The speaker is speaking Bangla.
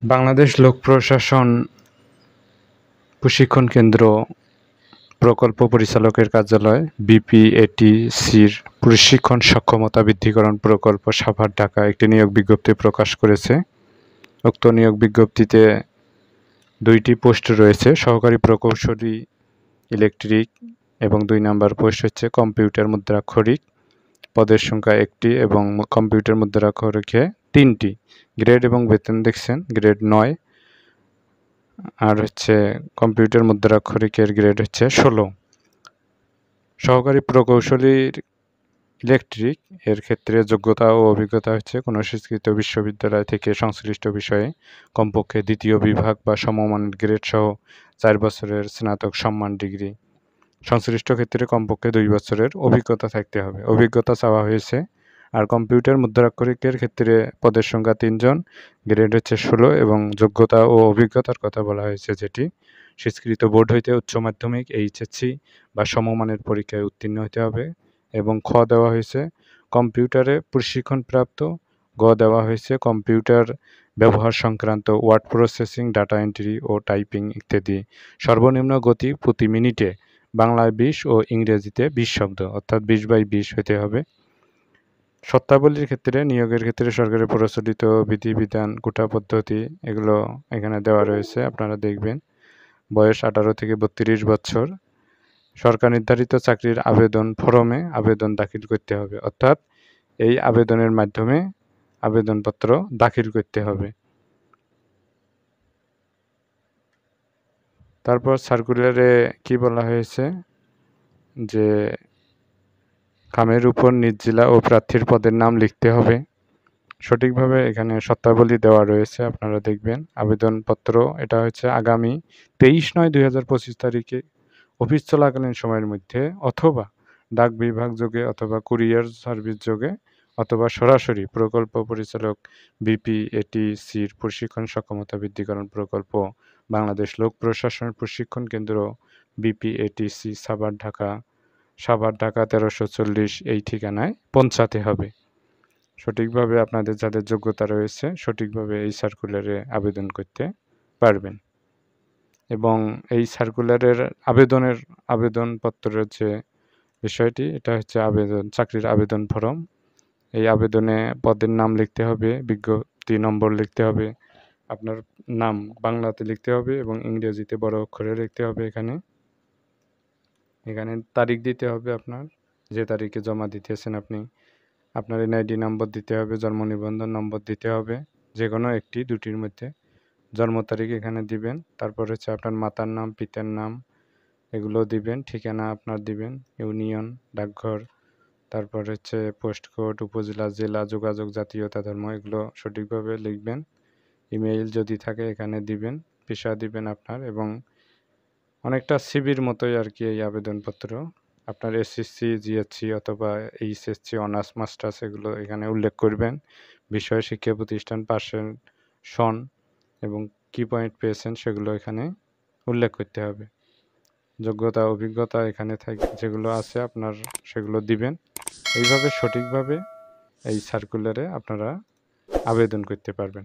বাংলাদেশ লোক প্রশাসন প্রশিক্ষণ কেন্দ্র প্রকল্প পরিচালকের কার্যালয় বিপিএটিসির প্রশিক্ষণ সক্ষমতা বৃদ্ধিকরণ প্রকল্প সাভার ঢাকা একটি নিয়োগ বিজ্ঞপ্তি প্রকাশ করেছে। উক্ত নিয়োগ বিজ্ঞপ্তিতে 2টি পোস্ট রয়েছে, সহকারী প্রকৌশলী ইলেকট্রিক এবং 2 নম্বর পোস্ট হচ্ছে কম্পিউটার মুদ্রাক্ষরিক। পদের সংখ্যা 1টি এবং কম্পিউটার মুদ্রাক্ষরিকে 3টি। গ্রেড এবং বেতন দেখছেন গ্রেড 9 আর হচ্ছে কম্পিউটার মুদ্রাক্ষরিকের গ্রেড হচ্ছে 16। সহকারী প্রকৌশলীর ইলেকট্রিক এর ক্ষেত্রে যোগ্যতা ও অভিজ্ঞতা হচ্ছে কোনো স্বীকৃত বিশ্ববিদ্যালয় থেকে সংশ্লিষ্ট বিষয়ে কমপক্ষে 2য় বিভাগ বা সমমানের গ্রেড সহ 4 বছরের স্নাতক সম্মান ডিগ্রি। সংশ্লিষ্ট ক্ষেত্রে কমপক্ষে 2 বছরের অভিজ্ঞতা থাকতে হবে, অভিজ্ঞতা চাওয়া হয়েছে। আর কম্পিউটার মুদ্রাক্ষরিকের ক্ষেত্রে পদের সংখ্যা 3 জন, গ্রেড হচ্ছে 16 এবং যোগ্যতা ও অভিজ্ঞতার কথা বলা হয়েছে যেটি স্বীকৃত বোর্ড হইতে উচ্চ মাধ্যমিক এইচএসসি বা সমমানের পরীক্ষায় উত্তীর্ণ হতে হবে। এবং খ দেওয়া হয়েছে কম্পিউটারে প্রশিক্ষণপ্রাপ্ত। গ দেওয়া হয়েছে কম্পিউটার ব্যবহার সংক্রান্ত ওয়ার্ড প্রসেসিং, ডাটা এন্ট্রি ও টাইপিং ইত্যাদি। সর্বনিম্ন গতি প্রতি মিনিটে বাংলায় 20 ও ইংরেজিতে 20 শব্দ, অর্থাৎ 20/20 হতে হবে। শর্তাবলীর ক্ষেত্রে নিয়োগের ক্ষেত্রে সরকারি প্রচলিত বিধিবিধান, কোটা পদ্ধতি এগুলো এখানে দেওয়া রয়েছে, আপনারা দেখবেন। বয়স 18 থেকে 32 বছর। সরকার নির্ধারিত চাকরির আবেদন ফরমে আবেদন দাখিল করতে হবে, অর্থাৎ এই আবেদনের মাধ্যমে আবেদনপত্র দাখিল করতে হবে। তারপর সার্কুলারে কি বলা হয়েছে যে খামের উপর নিজ জেলা ও প্রার্থীর পদের নাম লিখতে হবে। সঠিকভাবে এখানে শর্তাবলী দেওয়া রয়েছে, আপনারা দেখবেন। আবেদনপত্র এটা হচ্ছে আগামী 23/9/2025 তারিখে অফিস চলাকালীন সময়ের মধ্যে অথবা ডাক বিভাগ যোগে অথবা কুরিয়ার সার্ভিস যোগে অথবা সরাসরি প্রকল্প পরিচালক বিপিএটিসির প্রশিক্ষণ সক্ষমতা বৃদ্ধিকরণ প্রকল্প বাংলাদেশ লোক প্রশাসন প্রশিক্ষণ কেন্দ্র বিপিএটিসি সাভার ঢাকা 1340 এই ঠিকানায় পৌঁছাতে হবে। সঠিকভাবে আপনাদের যাদের যোগ্যতা রয়েছে সঠিকভাবে এই সার্কুলারে আবেদন করতে পারবেন। এবং এই সার্কুলারের আবেদনপত্রের যে বিষয়টি এটা হচ্ছে চাকরির আবেদন ফরম। এই আবেদনে পদের নাম লিখতে হবে, বিজ্ঞপ্তি নম্বর লিখতে হবে, আপনার নাম বাংলাতে লিখতে হবে এবং ইংরেজিতে বড় অক্ষরে লিখতে হবে। এখানে তারিখ দিতে হবে, আপনার যে তারিখে জমা দিতেছেন আপনি। আপনার এনআইডি নম্বর দিতে হবে, জন্ম নিবন্ধন নম্বর দিতে হবে, যে কোনো একটি দুটির মধ্যে। জন্ম তারিখ এখানে দিবেন। তারপর হচ্ছে আপনার মাতার নাম, পিতার নাম এগুলো দিবেন। ঠিকানা আপনার দিবেন, ইউনিয়ন, ডাকঘর, তারপর হচ্ছে পোস্ট কোড, উপজেলা, জেলা, যোগাযোগ, জাতীয়তা, ধর্ম এগুলো সঠিকভাবে লিখবেন। ইমেইল যদি থাকে এখানে দিবেন, পেশা দিবেন আপনার। এবং অনেকটা সিভির মতোই আর কি এই আবেদনপত্র। আপনার এসএসসি, জিএসসি অথবা এইচএসসি, অনার্স, মাস্টার্স এগুলো এখানে উল্লেখ করবেন। বিষয়, শিক্ষা প্রতিষ্ঠান, পার্সেন্ট, সন এবং কি পয়েন্ট পেয়েছেন সেগুলো এখানে উল্লেখ করতে হবে। যোগ্যতা, অভিজ্ঞতা এখানে যেগুলো আছে আপনার সেগুলো দিবেন। এইভাবে সঠিকভাবে এই সার্কুলারে আপনারা আবেদন করতে পারবেন।